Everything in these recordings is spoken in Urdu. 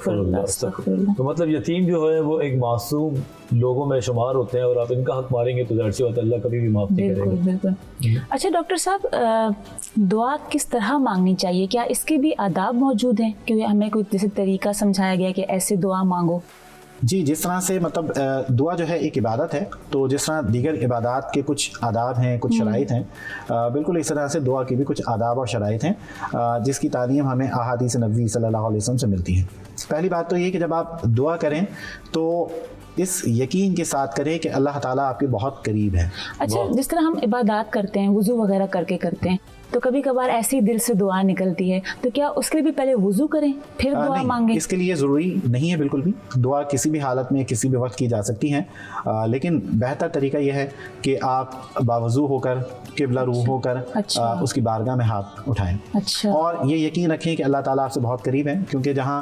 تو مطلب یتیم جو ہے وہ ایک معصوم لوگوں میں شمار ہوتے ہیں، اور آپ ان کا حق ماریں گے تو ظاہر سی بات ہے اللہ کبھی بھی معاف نہیں کرے گا. بالکل. اچھا ڈاکٹر صاحب، دعا کس طرح مانگنی چاہیے؟ کیا اس کے بھی آداب موجود ہیں کہ ہمیں کوئی جیسے طریقہ سمجھایا گیا کہ ایسے دعا مانگو؟ جی، جس طرح سے مطلب دعا جو ہے ایک عبادت ہے، تو جس طرح دیگر عبادات کے کچھ آداب ہیں، کچھ شرائط ہیں، بالکل اس طرح سے دعا کی بھی کچھ آداب اور شرائط ہیں جس کی تعلیم ہمیں احادیث نبوی صلی اللہ علیہ وسلم سے ملتی ہے. پہلی بات تو یہ کہ جب آپ دعا کریں تو اس یقین کے ساتھ کریں کہ اللہ تعالیٰ آپ کے بہت قریب ہے. اچھا، جس طرح ہم عبادات کرتے ہیں، وضو وغیرہ کر کے کرتے ہیں، تو کبھی کبھار ایسی دل سے دعا نکلتی ہے، تو کیا اس کے لیے بھی پہلے وضو کریں پھر دعا مانگیں؟ اس کے لیے ضروری نہیں ہے بالکل بھی. دعا کسی بھی حالت میں کسی بھی وقت کی جا سکتی ہیں، لیکن بہتر طریقہ یہ ہے کہ آپ باوضو ہو کر، قبلہ روح ہو کر اس کی بارگاہ میں ہاتھ اٹھائیں. اور یہ یقین رکھیں کہ اللہ تعالیٰ آپ سے بہت قریب ہیں، کیونکہ جہاں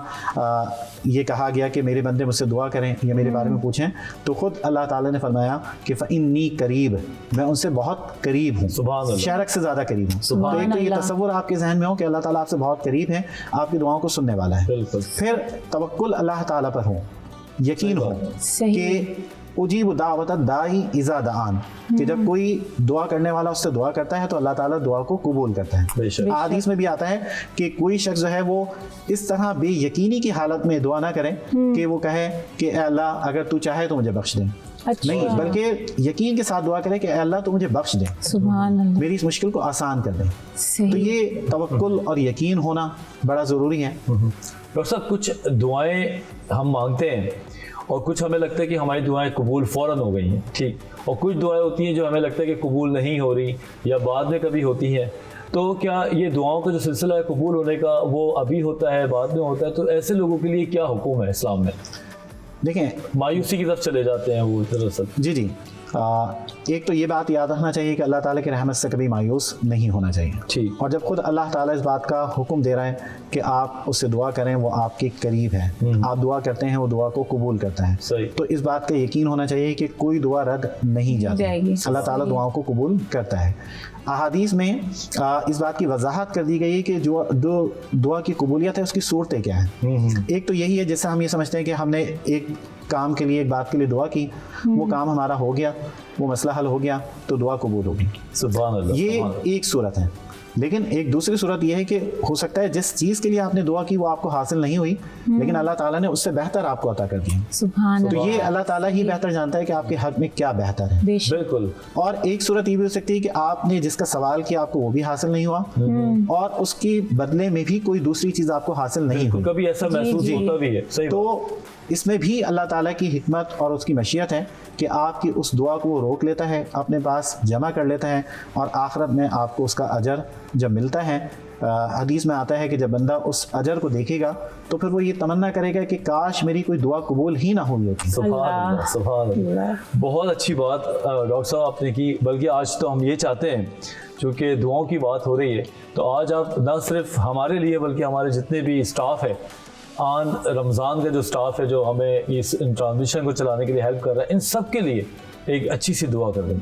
یہ کہا گیا کہ میرے بندے مجھ سے دعا کریں یا میرے بارے میں پوچھیں، تو خود اللہ تعالیٰ نے فرمایا کہ فَإِنِّي قریب، میں ان سے بہت قریب ہوں، شرک سے زیادہ قریب ہوں. تو ایک تو یہ تصور آپ کے ذہن میں ہو کہ اللہ تعالیٰ آپ سے بہت قریب ہے، آپ کی دعاؤں کو سننے والا ہے. پھر توکل اللہ تعالیٰ پر ہو، یقین ہو کہ اجیب دعوت الداعی اذا دعان، کہ جب کوئی دعا کرنے والا اس سے دعا کرتا ہے تو اللہ تعالیٰ دعا کو قبول کرتا ہے. حدیث میں بھی آتا ہے کہ کوئی شخص جو ہے وہ اس طرح بے یقینی کی حالت میں دعا نہ کرے کہ وہ کہے کہ اے اللہ اگر تو چاہے تو مجھے بخش دے. نہیں، بلکہ یقین کے ساتھ دعا کرے کہ اے اللہ تو مجھے بخش دے، سبحان اللہ، میری اس مشکل کو آسان کر دے. تو یہ توکل اور یقین ہونا بڑا ضروری ہے. ڈاکٹر صاحب، کچھ دعائیں ہم مانگتے ہیں اور کچھ ہمیں لگتا ہے کہ ہماری دعائیں قبول فوراً ہو گئی ہیں، ٹھیک، اور کچھ دعائیں ہوتی ہیں جو ہمیں لگتا ہے کہ قبول نہیں ہو رہی یا بعد میں کبھی ہوتی ہیں. تو کیا یہ دعاؤں کا جو سلسلہ ہے قبول ہونے کا وہ ابھی ہوتا ہے، بعد میں ہوتا ہے؟ تو ایسے لوگوں کے لیے کیا حکم ہے اسلام میں؟ دیکھیں، مایوسی کی طرف چلے جاتے ہیں وہ دراصل. جی، ایک تو یہ بات یاد رکھنا چاہیے کہ اللہ تعالیٰ کی رحمت سے کبھی مایوس نہیں ہونا چاہیے. اور جب خود اللہ تعالیٰ اس بات کا حکم دے رہا ہے کہ آپ اس سے دعا کریں، وہ آپ کے قریب ہے، آپ دعا کرتے ہیں وہ دعا کو قبول کرتا ہے، تو اس بات کا یقین ہونا چاہیے کہ کوئی دعا رد نہیں جاتی، اللہ تعالیٰ دعاؤں کو قبول کرتا ہے. احادیث میں اس بات کی وضاحت کر دی گئی ہے کہ جو دعا کی قبولیت ہے اس کی صورتیں کیا ہیں. ایک تو یہی ہے جس سے ہم یہ سمجھتے ہیں کہ ہم نے ایک کام کے لیے، ایک بات کے لیے دعا کی، وہ کام ہمارا ہو گیا، وہ مسئلہ حل ہو گیا تو دعا قبول ہوگی. سبحان اللہ. یہ ایک صورت ہے. لیکن ایک دوسری صورت یہ ہے کہ ہو سکتا ہے جس چیز کے لیے آپ نے دعا کی وہ آپ کو حاصل نہیں ہوئی، لیکن اللہ تعالیٰ نے اس سے بہتر آپ کو عطا کر دیا. سبحان اللہ. تو یہ اللہ تعالیٰ ہی بہتر جانتا ہے کہ آپ کے حق میں کیا بہتر ہے. بالکل. اور ایک صورت یہ بھی ہو سکتی ہے کہ آپ نے جس کا سوال کیا آپ کو وہ بھی حاصل نہیں ہوا، اور اس کی بدلے میں بھی کوئی دوسری چیز آپ کو حاصل نہیں ہوئی. کبھی ایسا محسوس ہوتا بھی ہے. تو اس میں بھی اللہ تعالیٰ کی حکمت اور اس کی مشیت ہے کہ آپ کی اس دعا کو وہ روک لیتا ہے، اپنے پاس جمع کر لیتا ہے، اور آخرت میں آپ کو اس کا اجر جب ملتا ہے، حدیث میں آتا ہے کہ جب بندہ اس اجر کو دیکھے گا تو پھر وہ یہ تمنا کرے گا کہ کاش میری کوئی دعا قبول ہی نہ ہوئی ہوتی. سبحان اللہ، سبحان اللہ. بہت اچھی بات ڈاکٹر صاحب آپ نے کی. بلکہ آج تو ہم یہ چاہتے ہیں، چونکہ دعاؤں کی بات ہو رہی ہے، تو آج آپ نہ صرف ہمارے لیے بلکہ ہمارے جتنے بھی اسٹاف ہے، آن رمضان کا جو اسٹاف ہے جو ہمیں اس ٹرانزیشن کو چلانے کے لیے ہیلپ کر رہا ہے، ان سب کے لیے ایک اچھی سی دعا کر دیں.